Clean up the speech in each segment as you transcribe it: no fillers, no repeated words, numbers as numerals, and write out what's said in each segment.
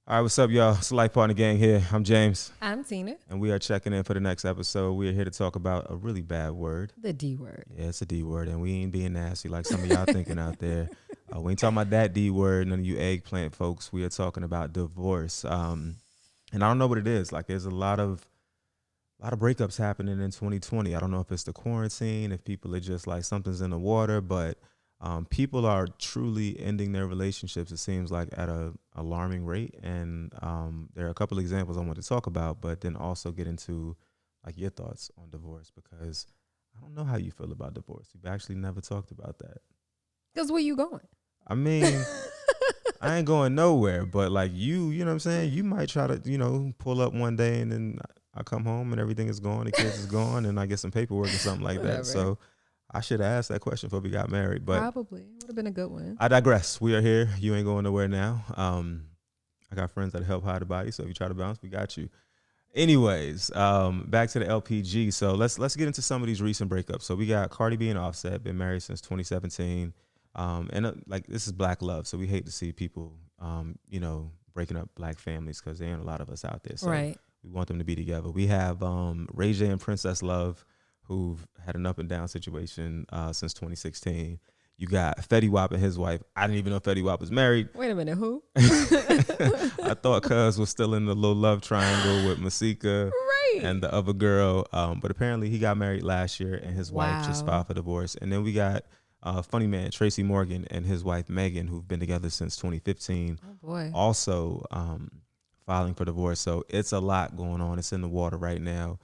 All right, what's up, y'all? It's the Life Partner Gang here. I'm James, I'm Tina. and we are checking in for the next episode. We are here to talk about a really bad word. The D word. Yeah, it's a D word, and we ain't being nasty like some of y'all thinking out there. We ain't talking about that D word, none of you eggplant folks. We are talking about divorce. And I don't know what it is. Like, there's a lot of breakups happening in 2020. I don't know if it's the quarantine, if people are just like something's in the water, but people are truly ending their relationships. It seems like at a alarming rate, and there are a couple of examples I want to talk about, but then also get into like your thoughts on divorce because I don't know how you feel about divorce. You've actually never talked about that. Because where you going? I mean, I ain't going nowhere, but like you know what I'm saying? You might try to, pull up one day and then I come home and everything is gone, the kids is gone, and I get some paperwork or something like that. Whatever. So I should have asked that question before we got married, but Probably. Would have been a good one. I digress. We are here. You ain't going nowhere now. I got friends that help hide the body, so if you try to bounce, we got you. Anyways, back to the LPG. So let's get into some of these recent breakups. So we got Cardi B and Offset, been married since 2017. And like this is black love, so we hate to see people, breaking up black families because there ain't a lot of us out there. So Right. we want them to be together. We have Ray J and Princess Love, who've had an up and down situation since 2016. You got Fetty Wap and his wife. I didn't even know Fetty Wap was married. Wait a minute. Who? I thought Cuz was still in the little love triangle with Masika Right. and the other girl. But apparently he got married last year and his wife just Wow. filed for divorce. And then we got funny man Tracy Morgan and his wife Megan, who've been together since 2015, Oh, boy. also filing for divorce. So it's a lot going on. It's in the water right now.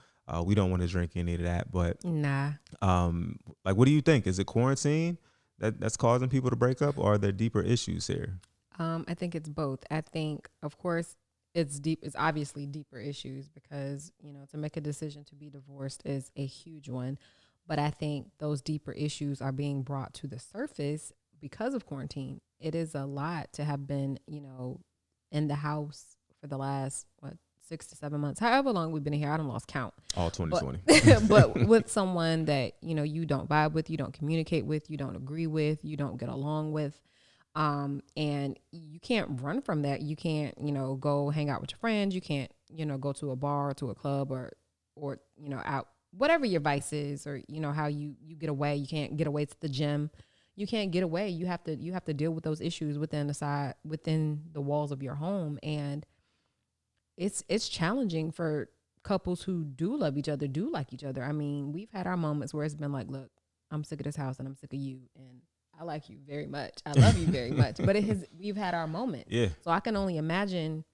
We don't want to drink any of that. But Nah. like, what do you think? Is it quarantine that's causing people to break up, or are there deeper issues here? I think it's both. I think, of course, it's deep. It's obviously deeper issues because, to make a decision to be divorced is a huge one. But I think those deeper issues are being brought to the surface because of quarantine. It is a lot to have been, in the house for the last, 6 to 7 months, however long we've been here. I don't lost count. All But, 2020. but with someone that, you don't vibe with, you don't communicate with, you don't agree with, you don't get along with. And you can't run from that. You can't, go hang out with your friends. You can't, go to a bar, to a club or, out, whatever your vice is, or, how you get away. You can't get away to the gym. You can't get away. You have to deal with those issues within the walls of your home. And it's challenging for couples who do love each other, do like each other. I mean, we've had our moments where it's been like, look, I'm sick of this house and I'm sick of you. And I like you very much. I love you very much. But we've had our moments. Yeah. So I can only imagine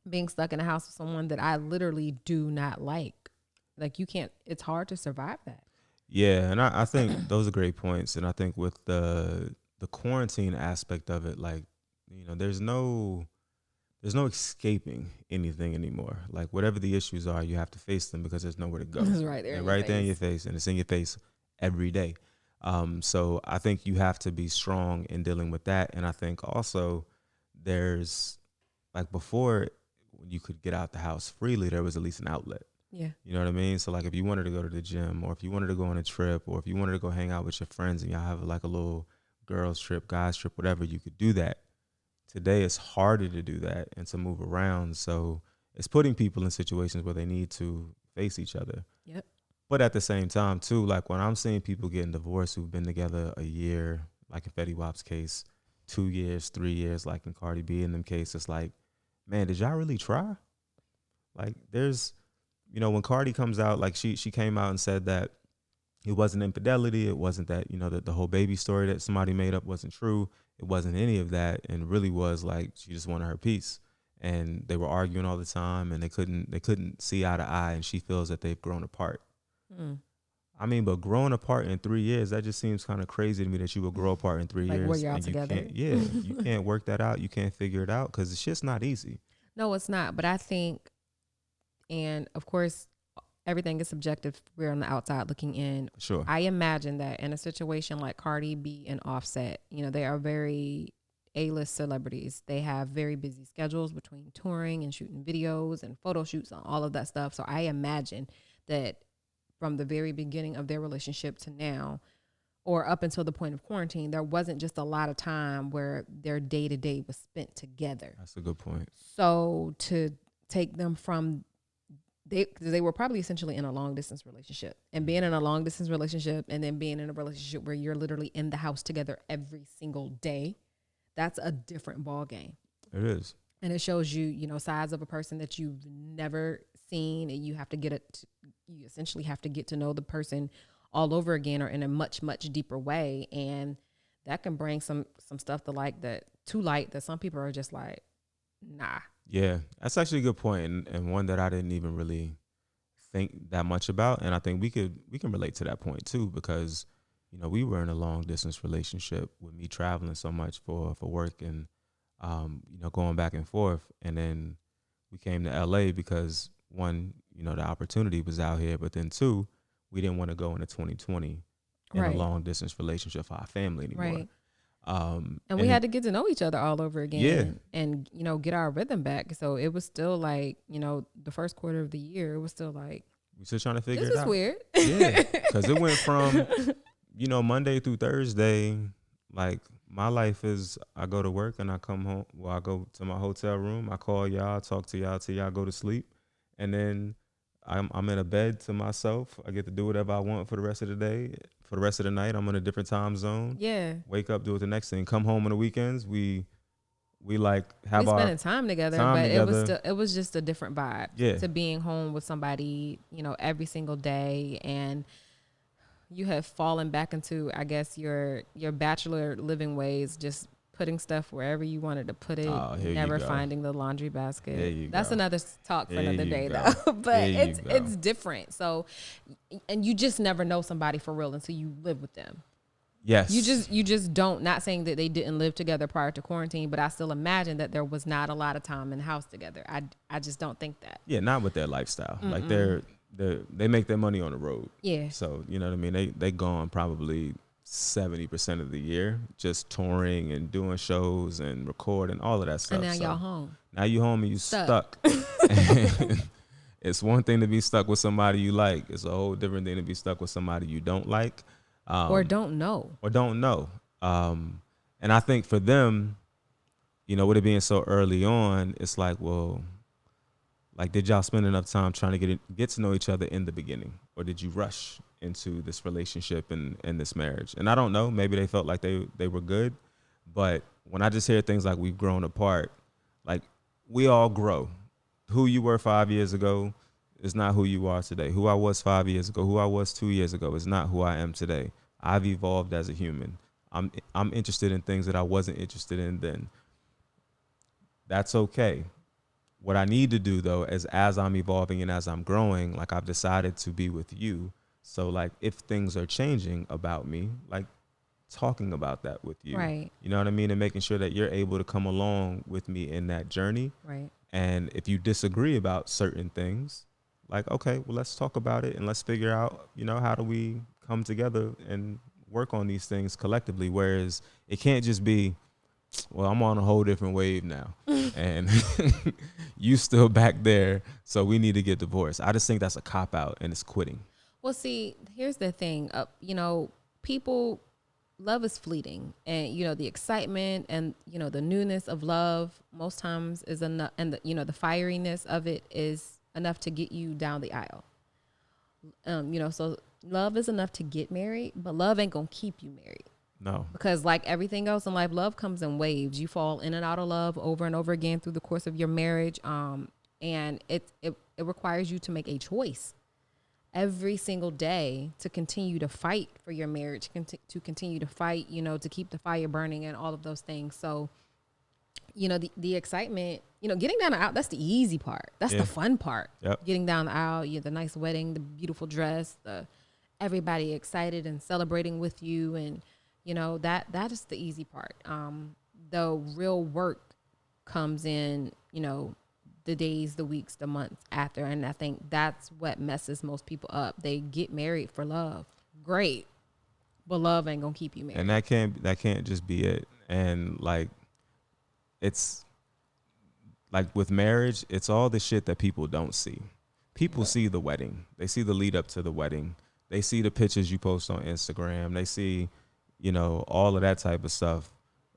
being stuck in a house with someone that I literally do not like. Like it's hard to survive that. Yeah, and I think those are great points. And I think with the quarantine aspect of it, like, there's no escaping anything anymore. Like, whatever the issues are, you have to face them because there's nowhere to go. It's right there. And in your right there in your face. face, and it's in your face every day. So I think you have to be strong in dealing with that. And I think also there's, like, before when you could get out the house freely, there was at least an outlet. Yeah. You know what I mean? So like if you wanted to go to the gym, or if you wanted to go on a trip, or if you wanted to go hang out with your friends and y'all have like a little girls trip, guys trip, whatever, you could do that. Today it's harder to do that and to move around. So it's putting people in situations where they need to face each other. Yep. But at the same time too, like when I'm seeing people getting divorced who've been together a year, like in Fetty Wap's case, 2 years, 3 years, like in Cardi B in them case, it's like, man, did y'all really try? Like there's, when Cardi comes out, like she came out and said that it wasn't infidelity. It wasn't that, the whole baby story that somebody made up wasn't true. It wasn't any of that. And really was like, she just wanted her peace. And they were arguing all the time and they couldn't see eye to eye. And she feels that they've grown apart. Mm. I mean, but growing apart in 3 years, that just seems kind of crazy to me that you would grow apart in 3 years. Like where you're all and together. you can't work that out. You can't figure it out because it's just not easy. No, it's not. But I think, and of course, everything is subjective. We're on the outside looking in. Sure. I imagine that in a situation like Cardi B and Offset, they are very A-list celebrities. They have very busy schedules between touring and shooting videos and photo shoots and all of that stuff. So I imagine that from the very beginning of their relationship to now, or up until the point of quarantine, there wasn't just a lot of time where their day to day was spent together. That's a good point. So to take them from they were probably essentially in a long distance relationship, and being in a long distance relationship and then being in a relationship where you're literally in the house together every single day, that's a different ball game. It is. And it shows you, you know, sides of a person that you've never seen, and you have to you essentially have to get to know the person all over again, or in a much, much deeper way. And that can bring some stuff to light that some people are just like, nah. Yeah, that's actually a good point, and one that I didn't even really think that much about. And I think we can relate to that point too, because you know we were in a long distance relationship with me traveling so much for work and you know going back and forth, and then we came to LA because one, you know, the opportunity was out here, but then two, we didn't want to go into 2020 in Right. a long distance relationship for our family anymore. Right. And we had to get to know each other all over again. Yeah. And, you know, get our rhythm back. So it was still like, you know, the first quarter of the year, it was still like, we still trying to figure this it is out. weird. Yeah, because it went from, you know, Monday through Thursday, like my life is I go to work and I come home. Well, I go to my hotel room. I call y'all, talk to y'all till y'all go to sleep. And then I'm in a bed to myself. I get to do whatever I want for the rest of the day. For the rest of the night, I'm in a different time zone. Yeah. Wake up, do it the next thing. Come home on the weekends. We like have We our spending time together, time but together. it was just a different vibe. Yeah. To being home with somebody, you know, every single day, and you have fallen back into, I guess, your bachelor living ways, just putting stuff wherever you wanted to put it, Oh, here you never go. finding the laundry basket. There you That's go. another talk for There another you day go. though. But There you go. it's different. So, and you just never know somebody for real until you live with them. Yes. You just don't, not saying that they didn't live together prior to quarantine, but I still imagine that there was not a lot of time in the house together. I just don't think that. Yeah, not with their lifestyle. Like they make their money on the road. Yeah. So, you know what I mean? They gone probably 70% of the year just touring and doing shows and recording, all of that stuff. And now So y'all home. now you home and you Stuck. And it's one thing to be stuck with somebody you like. It's a whole different thing to be stuck with somebody you don't like. Or don't know. Or don't know. And I think for them, you know, with it being so early on, it's like, well, like, did y'all spend enough time trying to get to know each other in the beginning? Or did you rush into this relationship and this marriage? And I don't know. Maybe they felt like they were good. But when I just hear things like we've grown apart, like we all grow. Who you were 5 years ago is not who you are today. Who I was 5 years ago, who I was 2 years ago is not who I am today. I've evolved as a human. I'm interested in things that I wasn't interested in then. That's okay. What I need to do though is as I'm evolving and as I'm growing, like I've decided to be with you. So like if things are changing about me, like talking about that with you. Right. You know what I mean? And making sure that you're able to come along with me in that journey. Right. And if you disagree about certain things, like, okay, well, let's talk about it and let's figure out, you know, how do we come together and work on these things collectively? Whereas it can't just be, well, I'm on a whole different wave now and you still back there. So we need to get divorced. I just think that's a cop out and it's quitting. Well, see, here's the thing. You know, love is fleeting, and you know the excitement and you know the newness of love most times is enough, and the fieriness of it is enough to get you down the aisle. You know, so love is enough to get married, but love ain't gonna keep you married. No. Because like everything else in life, love comes in waves. You fall in and out of love over and over again through the course of your marriage, and it requires you to make a choice every single day to continue to fight for your marriage, to continue to fight, you know, to keep the fire burning and all of those things. So, you know, the excitement, you know, getting down the aisle, that's the easy part. That's the fun part. Yep. Getting down the aisle, the nice wedding, the beautiful dress, everybody excited and celebrating with you. And, you know, that is the easy part. The real work comes in, you know, the days, the weeks, the months after. And I think that's what messes most people up. They get married for love. Great. But love ain't gonna keep you married. And that can't just be it. And like, it's like with marriage, it's all the shit that people don't see. People see the wedding. They see the lead up to the wedding. They see the pictures you post on Instagram. They see, all of that type of stuff.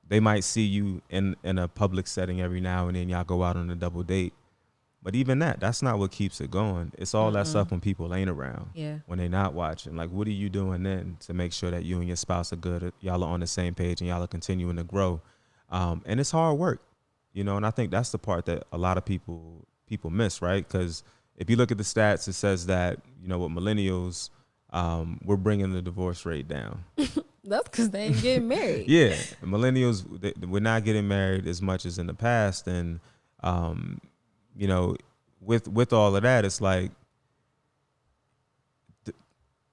They might see you in a public setting every now and then. Y'all go out on a double date. But even that's not what keeps it going. It's all that stuff when people ain't around. Yeah. When they're not watching. Like, what are you doing then to make sure that you and your spouse are good? Y'all are on the same page and y'all are continuing to grow. And it's hard work, and I think that's the part that a lot of people miss, right? Because if you look at the stats, it says that, with millennials, we're bringing the divorce rate down. That's because they ain't getting married. Yeah. Millennials, we're not getting married as much as in the past. And, with all of that, it's like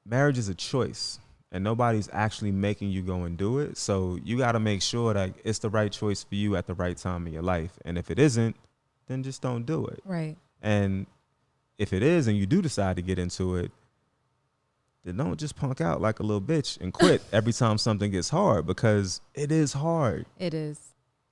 marriage is a choice and nobody's actually making you go and do it. So you got to make sure that it's the right choice for you at the right time in your life. And if it isn't, then just don't do it. Right. And if it is and you do decide to get into it, then don't just punk out like a little bitch and quit every time something gets hard, because it is hard. It is.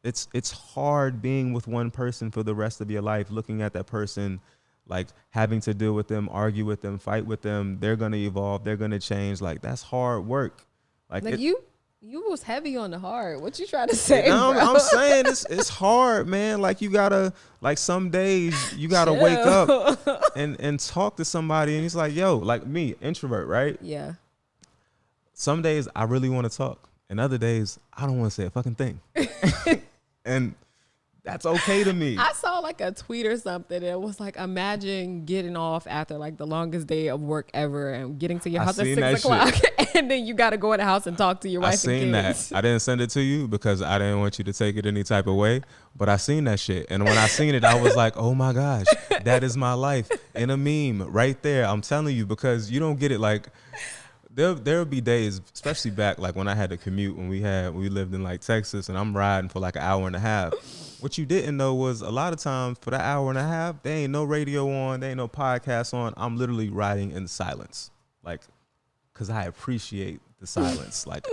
It's hard being with one person for the rest of your life, looking at that person, like having to deal with them, argue with them, fight with them. They're going to evolve. They're going to change. Like, that's hard work. Like you was heavy on the heart. What you trying to say? No, bro? I'm saying it's hard, man. Like, you gotta, like, some days you gotta wake up and talk to somebody, and he's like, yo, like me, introvert, right? Yeah. Some days I really want to talk, and other days I don't want to say a fucking thing. And that's okay to me. I saw like a tweet or something. And it was like, imagine getting off after like the longest day of work ever and getting to your house at 6 o'clock. And then you got to go in the house and talk to your wife and kids. That. I didn't send it to you because I didn't want you to take it any type of way. But I seen that shit. And when I seen it, I was like, oh my gosh, that is my life in a meme right there. I'm telling you, because you don't get it. Like, there'll be days, especially back like when I had to commute, when we lived in like Texas, and I'm riding for like an hour and a half. What you didn't know was a lot of times for that hour and a half, there ain't no radio on, there ain't no podcast on. I'm literally riding in silence, like, because I appreciate the silence. Like,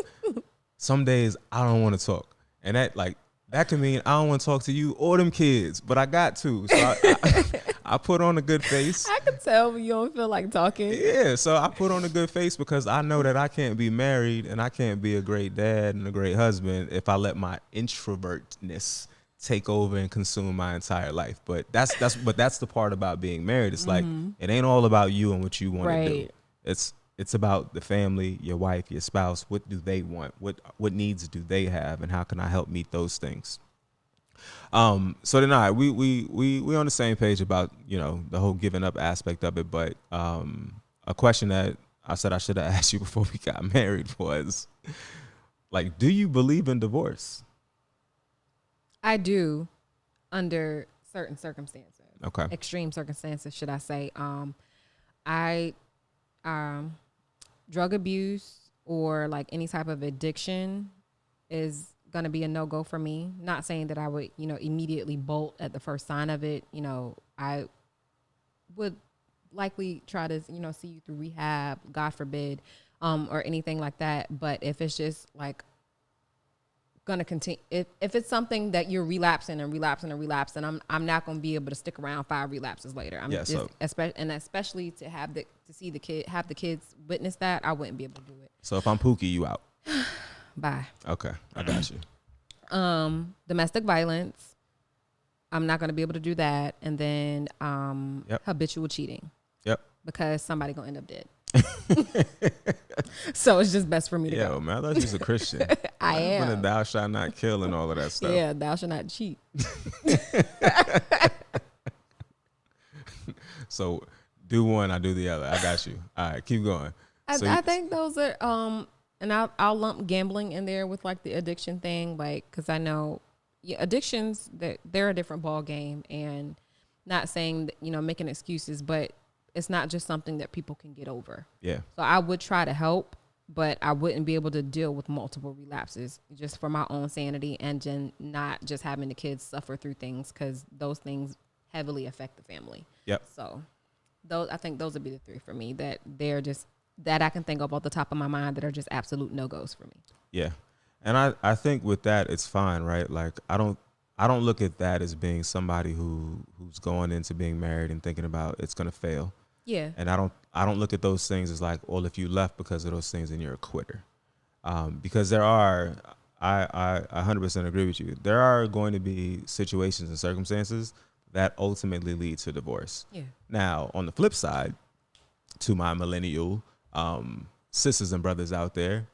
some days I don't want to talk, and that can mean I don't want to talk to you or them kids, but I got to. So I put on a good face. I can tell when you don't feel like talking. Yeah, so I put on a good face because I know that I can't be married and I can't be a great dad and a great husband if I let my introvertness take over and consume my entire life. But that's the part about being married. It's like, it ain't all about you and what you want to do. It's about the family, your wife, your spouse. What do they want? What needs do they have, and how can I help meet those things? So then we on the same page about, the whole giving up aspect of it. But a question that I said I should have asked you before we got married was, like, do you believe in divorce? I do, under certain circumstances. Okay. Extreme circumstances, should I say. Drug abuse or like any type of addiction is going to be a no-go for me. Not saying that I would, immediately bolt at the first sign of it. I would likely try to, see you through rehab, God forbid, or anything like that. But if it's just like going to continue, if it's something that you're relapsing, I'm not going to be able to stick around 5 relapses later. Especially to have the kids witness that, I wouldn't be able to do it. So if I'm Pookie, you out. Bye. Okay, I got you. Domestic violence, I'm not going to be able to do that. And then habitual cheating. Yep. Because somebody going to end up dead. So it's just best for me to go. Yo, man, I thought you was a Christian. I am. When thou shalt not kill and all of that stuff. Yeah, thou shalt not cheat. So do one, I do the other. I got you. All right, keep going. I think those are and I'll lump gambling in there with like the addiction thing, like, because I know addictions, they're a different ball game, and not saying that, making excuses, but it's not just something that people can get over. Yeah. So I would try to help, but I wouldn't be able to deal with multiple relapses just for my own sanity, and not just having the kids suffer through things, because those things heavily affect the family. Yep. So I think those would be the 3 for me that they're just, that I can think of off the top of my mind that are just absolute no-goes for me. Yeah. And I think with that, it's fine, right? Like, I don't look at that as being somebody who's going into being married and thinking about it's going to fail. Yeah. And I don't look at those things as like, well, if you left because of those things, then you're a quitter. Because there are, I 100% agree with you. There are going to be situations and circumstances that ultimately lead to divorce. Yeah. Now, on the flip side, to my millennial sisters and brothers out there,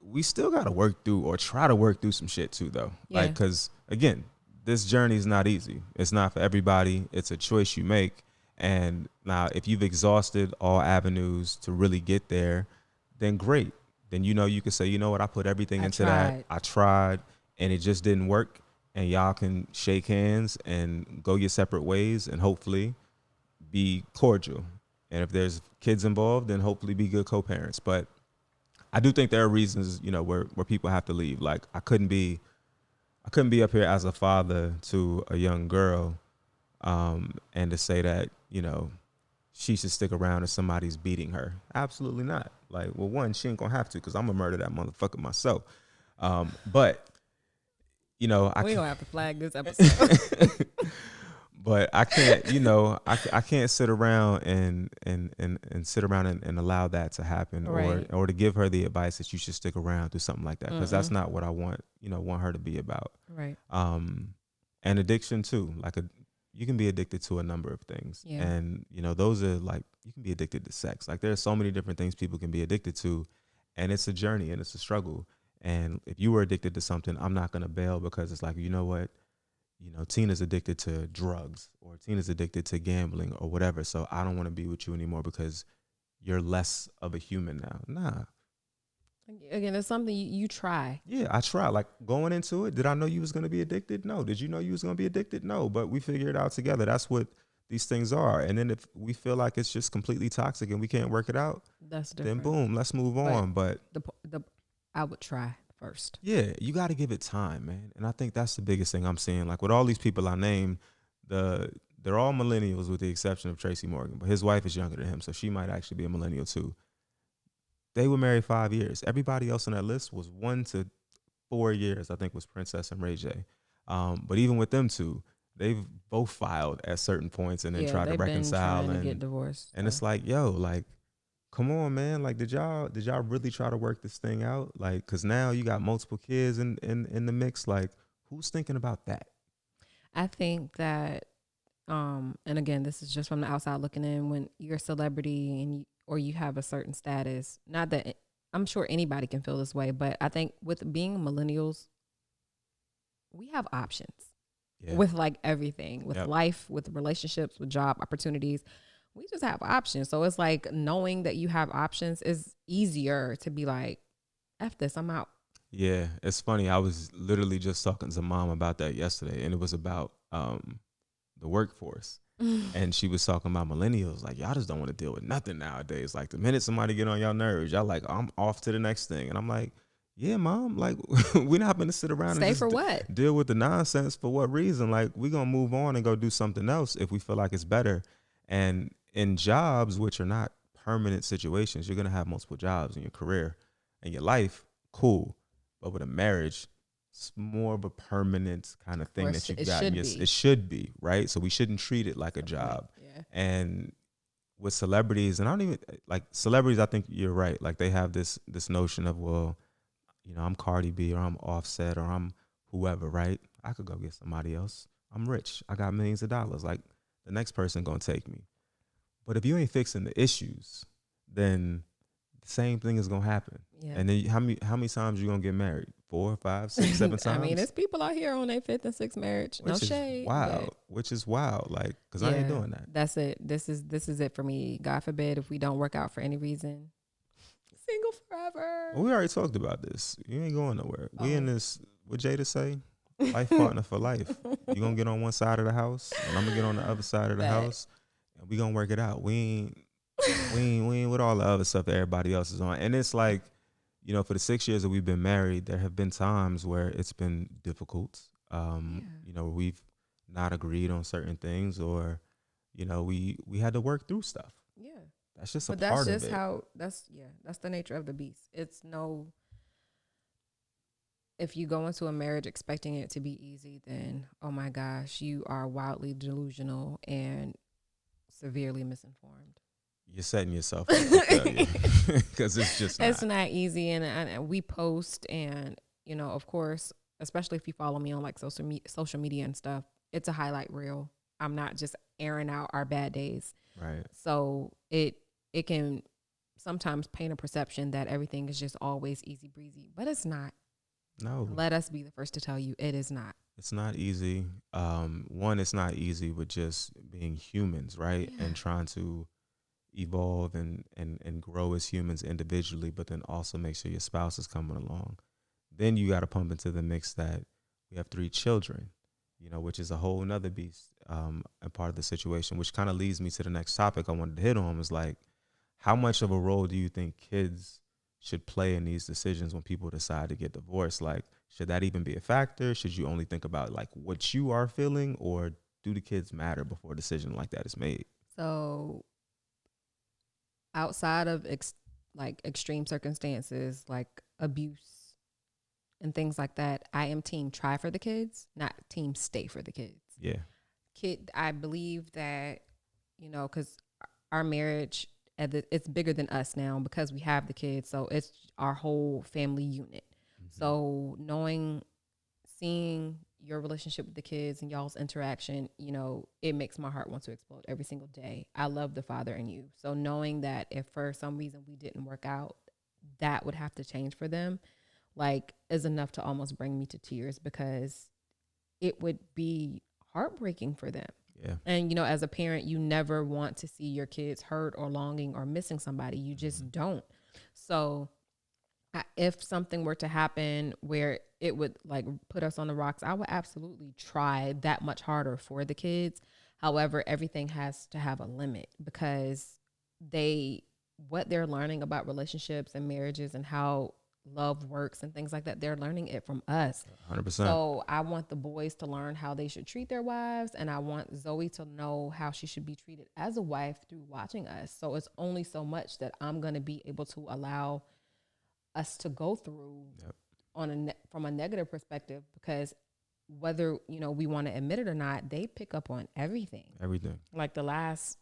we still got to work through or try to work through some shit too, though. Yeah. Like, because again, this journey is not easy. It's not for everybody. It's a choice you make. And now, if you've exhausted all avenues to really get there, then great. Then you can say, you know what, I put everything I into tried. that. I tried, and it just didn't work. And y'all can shake hands and go your separate ways, and hopefully be cordial. And if there's kids involved, then hopefully be good co-parents. But I do think there are reasons, where people have to leave. Like I couldn't be up here as a father to a young girl, and to say that, she should stick around if somebody's beating her. Absolutely not. Like, well, one, she ain't gonna have to because I'm gonna murder that motherfucker myself. But we gonna have to flag this episode. But I can't, I can't sit around and sit around and allow that to happen, Right. or to give her the advice that you should stick around through something like that, because that's not what I want her to be about. Right. And addiction too, like you can be addicted to a number of things, Yeah. and those are like, you can be addicted to sex. Like there's so many different things people can be addicted to, and it's a journey and it's a struggle. And if you were addicted to something, I'm not gonna bail because it's like, you know what? Tina's addicted to drugs, or Tina's addicted to gambling or whatever. So I don't want to be with you anymore because you're less of a human now. Nah. Again, it's something you try. Yeah, I try. Like going into it, did I know you was going to be addicted? No. Did you know you was going to be addicted? No. But we figure it out together. That's what these things are. And then if we feel like it's just completely toxic and we can't work it out, that's different. then boom, let's move on. But the I would try first. yeah, you got to give it time, man. And I think that's the biggest thing I'm seeing. Like with all these people I named, they're all millennials with the exception of Tracy Morgan, but his wife is younger than him, so she might actually be a millennial too. They were married 5 years. Everybody else on that list was 1 to 4 years, I think, was Princess and Ray J. But even with them two, they've both filed at certain points and then tried to reconcile and get divorced. And it's like, yo, like, come on, man. Like, did y'all really try to work this thing out? Like, because now you got multiple kids in the mix. Like, who's thinking about that? I think that, and again, this is just from the outside looking in. When you're a celebrity and or you have a certain status, not that I'm sure anybody can feel this way, but I think with being millennials, we have options with like everything, with life, with relationships, with job opportunities. We just have options. So it's like knowing that you have options is easier to be like, F this, I'm out. Yeah, it's funny. I was literally just talking to mom about that yesterday, and it was about the workforce. And she was talking about millennials, like, y'all just don't want to deal with nothing nowadays. Like the minute somebody get on y'all nerves, y'all like, I'm off to the next thing. And I'm like, yeah, mom, like we're not going to sit around Stay and for what? Deal with the nonsense for what reason? Like we're going to move on and go do something else if we feel like it's better. And in jobs, which are not permanent situations, you're going to have multiple jobs in your career and your life. Cool. But with a marriage, it's more of a permanent kind of thing that you've got. It should be, right? So we shouldn't treat it like a job. Yeah. And with celebrities, and I don't even like celebrities, I think you're right. Like they have this notion of, well, I'm Cardi B or I'm Offset or I'm whoever, right? I could go get somebody else. I'm rich. I got millions of dollars. Like the next person gonna take me. But if you ain't fixing the issues, then the same thing is gonna happen. Yeah. And then how many times you gonna get married? 4, 5, 6, 7 times? I mean, there's people out here on their 5th and 6th marriage. No shade. Which is wild. Like, because I ain't doing that. That's it. This is it for me. God forbid if we don't work out for any reason. Single forever. Well, we already talked about this. You ain't going nowhere. We in this, what Jada say? Life partner for life. You gonna get on one side of the house, and I'm gonna get on the other side of the house, and we gonna work it out. We ain't with all the other stuff that everybody else is on. And it's like, for the 6 years that we've been married, there have been times where it's been difficult. We've not agreed on certain things, or, we had to work through stuff. Yeah. That's just part of it. That's the nature of the beast. It's no, if you go into a marriage expecting it to be easy, then, oh my gosh, you are wildly delusional and severely misinformed. You're setting yourself up for failure because it's just not. It's not easy, and we post, and of course, especially if you follow me on like social media and stuff, it's a highlight reel. I'm not just airing out our bad days, Right. so it can sometimes paint a perception that everything is just always easy breezy, but it's not. No, Let us be the first to tell you it is not. it's not easy. One, it's not easy with just being humans, right? Yeah. And trying to evolve and grow as humans individually, but then also make sure your spouse is coming along. Then you got to pump into the mix that we have 3 children, which is a whole nother beast, and part of the situation, which kind of leads me to the next topic I wanted to hit on, is like, how much of a role do you think kids should play in these decisions when people decide to get divorced? Like, should that even be a factor? Should you only think about like what you are feeling, or do the kids matter before a decision like that is made? So outside of like extreme circumstances like abuse and things like that, I am team try for the kids, not team stay for the kids. Yeah. I believe that, because our marriage, it's bigger than us now because we have the kids. So it's our whole family unit. Mm-hmm. So seeing your relationship with the kids and y'all's interaction, it makes my heart want to explode every single day. I love the father in you. So knowing that if for some reason we didn't work out, that would have to change for them, like, is enough to almost bring me to tears, because it would be heartbreaking for them. Yeah. And, as a parent, you never want to see your kids hurt or longing or missing somebody. You just don't. So if something were to happen where it would like put us on the rocks, I would absolutely try that much harder for the kids. However, everything has to have a limit, because what they're learning about relationships and marriages and how love works and things like that, they're learning it from us. 100%. So I want the boys to learn how they should treat their wives, and I want Zoe to know how she should be treated as a wife through watching us. So it's only so much that I'm going to be able to allow us to go through. Yep. From a negative perspective, because whether we want to admit it or not, they pick up on everything. Like the last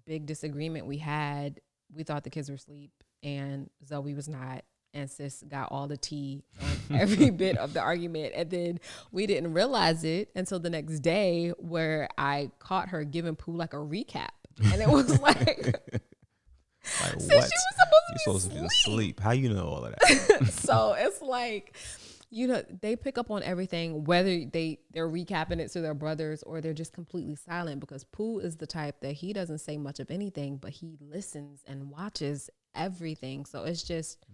big disagreement we had, we thought the kids were asleep and Zoe was not, and sis got all the tea on every bit of the argument. And then we didn't realize it until the next day, where I caught her giving Pooh like a recap. And it was like, what? She was supposed to be asleep. How you know all of that? So it's like, they pick up on everything, whether they're recapping it to their brothers or they're just completely silent, because Pooh is the type that he doesn't say much of anything, but he listens and watches everything. So it's just,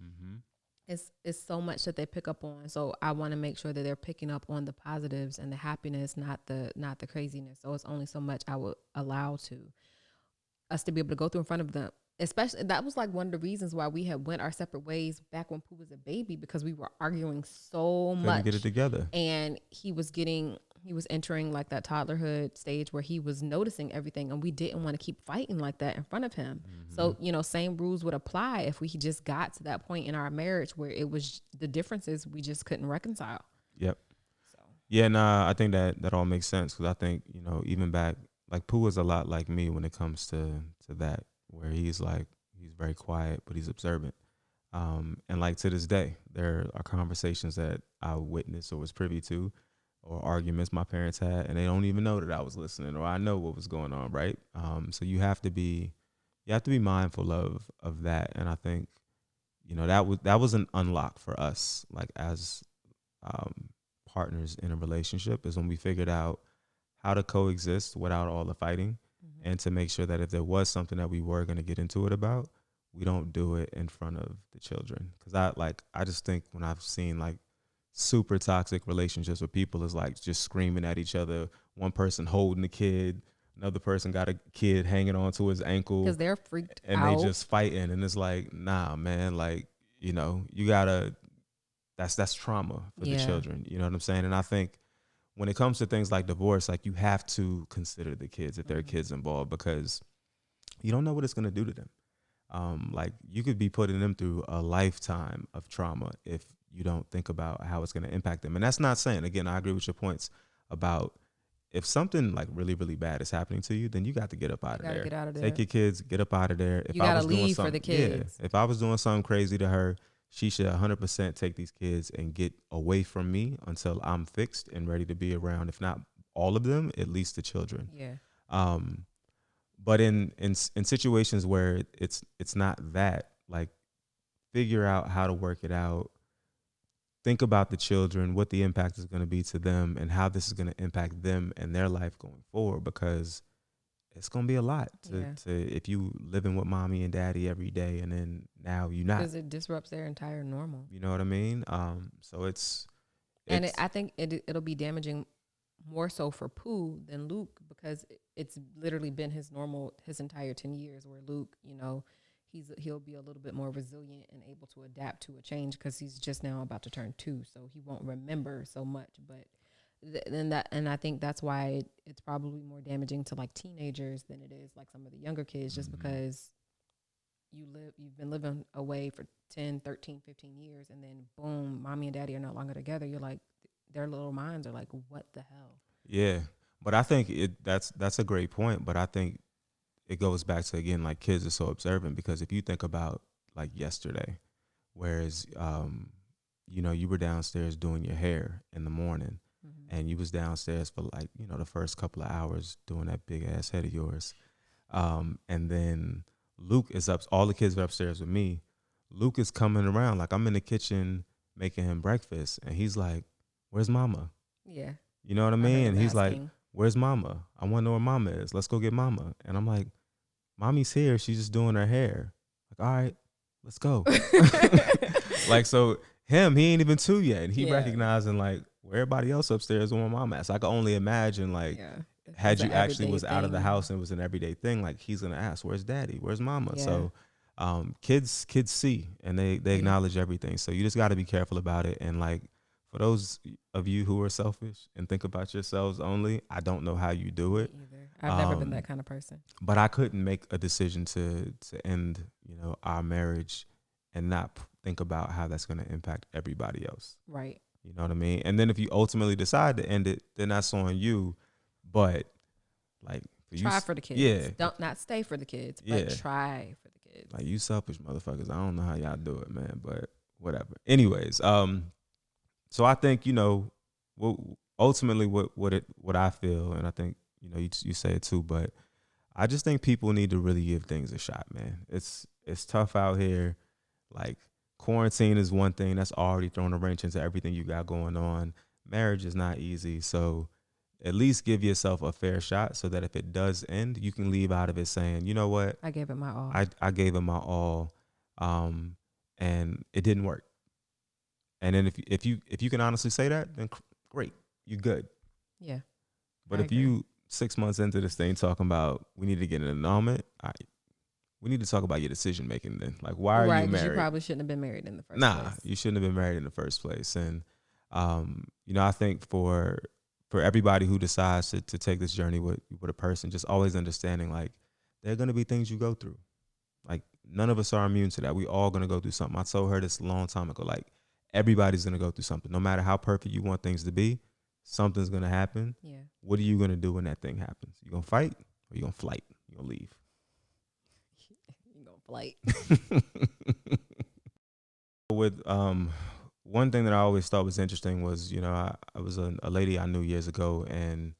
it's so much that they pick up on. So I want to make sure that they're picking up on the positives and the happiness, not the craziness. So it's only so much I would allow us to be able to go through in front of them. Especially, that was like one of the reasons why we had went our separate ways back when Pooh was a baby, because we were arguing so much. Get it together. And he was entering like that toddlerhood stage where he was noticing everything, and we didn't want to keep fighting like that in front of him. So, same rules would apply if we just got to that point in our marriage where it was the differences we just couldn't reconcile. Yep. So. Yeah, I think that all makes sense, because I think, even back, like Pooh is a lot like me when it comes to that, where he's very quiet, but he's observant. And like to this day, there are conversations that I witnessed or was privy to, or arguments my parents had, and they don't even know that I was listening, or I know what was going on, right? So you have to be mindful of that. And I think, that was an unlock for us, like as partners in a relationship, is when we figured out how to coexist without all the fighting. And to make sure that if there was something that we were going to get into it about, we don't do it in front of the children. Because I just think when I've seen like super toxic relationships where people is like just screaming at each other, one person holding the kid, another person got a kid hanging onto his ankle because they're freaked out, and they just fighting, and it's like, nah, man, like, you gotta, that's trauma for the children. You know what I'm saying? And I think when it comes to things like divorce, like, you have to consider the kids, if there are kids involved, because you don't know what it's going to do to them. Like, you could be putting them through a lifetime of trauma if you don't think about how it's going to impact them. And that's not saying, again, I agree with your points about if something like really, really bad is happening to you, then you got to get up out of gotta there. get out of there. Take your kids, get up out of there. If You I gotta was doing leave for something, the kids. yeah, if I was doing something crazy to her, she should 100% take these kids and get away from me until I'm fixed and ready to be around. If not all of them, at least the children. Yeah. But in situations where it's not that, like, figure out how to work it out. Think about the children, what the impact is going to be to them, and how this is going to impact them and their life going forward, because it's going to be a lot to if you living with mommy and daddy every day, and then now you're not. Because it disrupts their entire normal. You know what I mean? So it's and I think it'll be damaging more so for Pooh than Luke, because it's literally been his normal his entire 10 years, where Luke, you know, he'll be a little bit more resilient and able to adapt to a change, because he's just now about to turn 2, so he won't remember so much. But and I think that's why it's probably more damaging to like teenagers than it is like some of the younger kids, just because you've been living away for 10, 13, 15 years, and then boom, mommy and daddy are no longer together. You're like, their little minds are like, what the hell? Yeah, but I think that's a great point. But I think it goes back to, again, like, kids are so observant, because if you think about like yesterday, whereas you know, you were downstairs doing your hair in the morning, and you was downstairs for like, you know, the first couple of hours doing that big ass head of yours, and then Luke is up. All the kids are upstairs with me. Luke is coming around, like, I'm in the kitchen making him breakfast, and he's like, "Where's mama?" Yeah, you know what I I mean? heard And him he's like, asking. "Where's mama? I want to know where mama is. Let's go get mama." And I'm like, "Mommy's here. She's just doing her hair." Like, all right, let's go. Like, so he ain't even 2 yet, and he Yeah. recognizing like where everybody else upstairs where mama at. So I can only imagine, like, Yeah. If had it's you an actually everyday was out of the thing. house and it was an everyday thing, like, he's gonna ask, "Where's daddy? Where's mama?" Yeah. So kids see, and they acknowledge everything. So you just got to be careful about it. And like, for those of you who are selfish and think about yourselves only, I don't know how you do it. Either. I've never been that kind of person. But I couldn't make a decision to end, you know, our marriage and not think about how that's going to impact everybody else. Right. You know what I mean? And then if you ultimately decide to end it, then that's on you. But like, Try for the kids. Yeah. Don't not stay for the kids, Yeah. but try for the kids. Like, you selfish motherfuckers. I don't know how y'all do it, man, but whatever. Anyways, so I think, you know, ultimately what I feel, and I think, you know, you say it too, but I just think people need to really give things a shot, man. It's tough out here. Like, quarantine is one thing that's already thrown a wrench into everything you got going on. Marriage is not easy, so at least give yourself a fair shot, so that if it does end, you can leave out of it saying, you know what, I gave it my all. I gave it my all, and it didn't work. And then if you can honestly say that, then great, you good. Yeah. But I if agree. you 6 months into this thing talking about we need to get an annulment, we need to talk about your decision making then. Like, why are right, you 'cause married? you probably shouldn't have been married in the first Nah, place. you shouldn't have been married in the first place. And you know, I think for everybody who decides to take this journey with a person, just always understanding, like, there are gonna be things you go through. Like, none of us are immune to that. We all gonna go through something. I told her this a long time ago. Like, everybody's gonna go through something. No matter how perfect you want things to be, something's gonna happen. Yeah. What are you gonna do when that thing happens? You gonna fight, or you gonna flight? You gonna leave? You gonna flight. With one thing that I always thought was interesting was, you know, I was a lady I knew years ago, and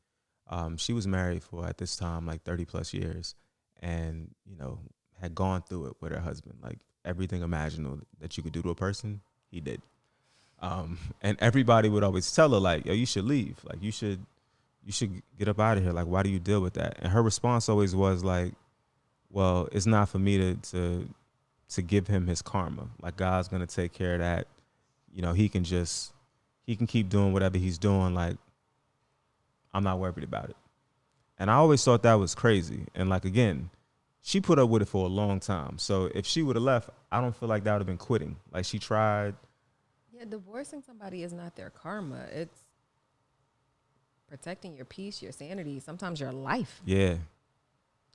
she was married for, at this time, like 30 plus years, and, you know, had gone through it with her husband. Like, everything imaginable that you could do to a person, he did. And everybody would always tell her, like, yo, you should leave. Like, you should get up out of here. Like, why do you deal with that? And her response always was like, well, it's not for me to give him his karma. Like, God's gonna take care of that. You know, he can keep doing whatever he's doing. Like, I'm not worried about it. And I always thought that was crazy. And, like, again, she put up with it for a long time. So if she would have left, I don't feel like that would have been quitting. Like, she tried. Yeah, divorcing somebody is not their karma. It's protecting your peace, your sanity, sometimes your life. Yeah.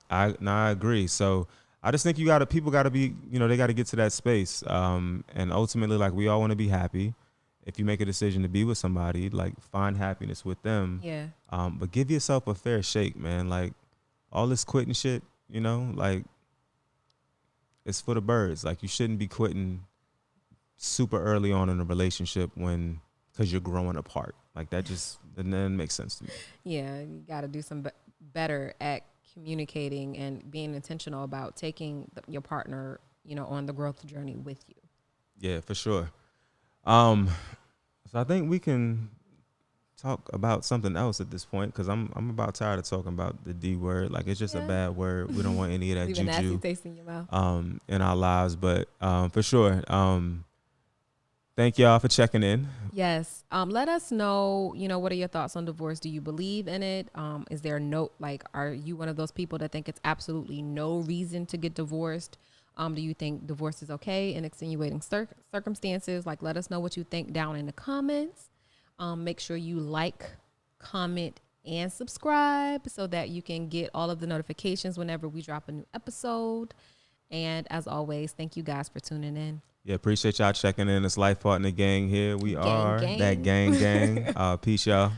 I agree. So I just think people gotta be, you know, they gotta get to that space. And ultimately, like, we all want to be happy. if you make a decision to be with somebody, like find happiness with them. Yeah. But give yourself a fair shake, man. Like all this quitting shit, you know, like it's for the birds. Like you shouldn't be quitting super early on in a relationship because you're growing apart. Like that doesn't make sense to me. Yeah, you got to do some better at communicating and being intentional about taking your partner, on the growth journey with you. Yeah, for sure. So I think we can talk about something else at this point because I'm about tired of talking about the D word. Like it's just a bad word. We don't want any of that Leave a nasty juju taste in your mouth. in our lives. But for sure. Thank y'all for checking in. Yes. Let us know, what are your thoughts on divorce? Do you believe in it? Is there are you one of those people that think it's absolutely no reason to get divorced? Do you think divorce is okay in extenuating circumstances? Like, let us know what you think down in the comments. Make sure you like, comment, and subscribe so that you can get all of the notifications whenever we drop a new episode. And as always, thank you guys for tuning in. Yeah, appreciate y'all checking in. It's Life Partner Gang here. We are gang. that gang. Peace, y'all.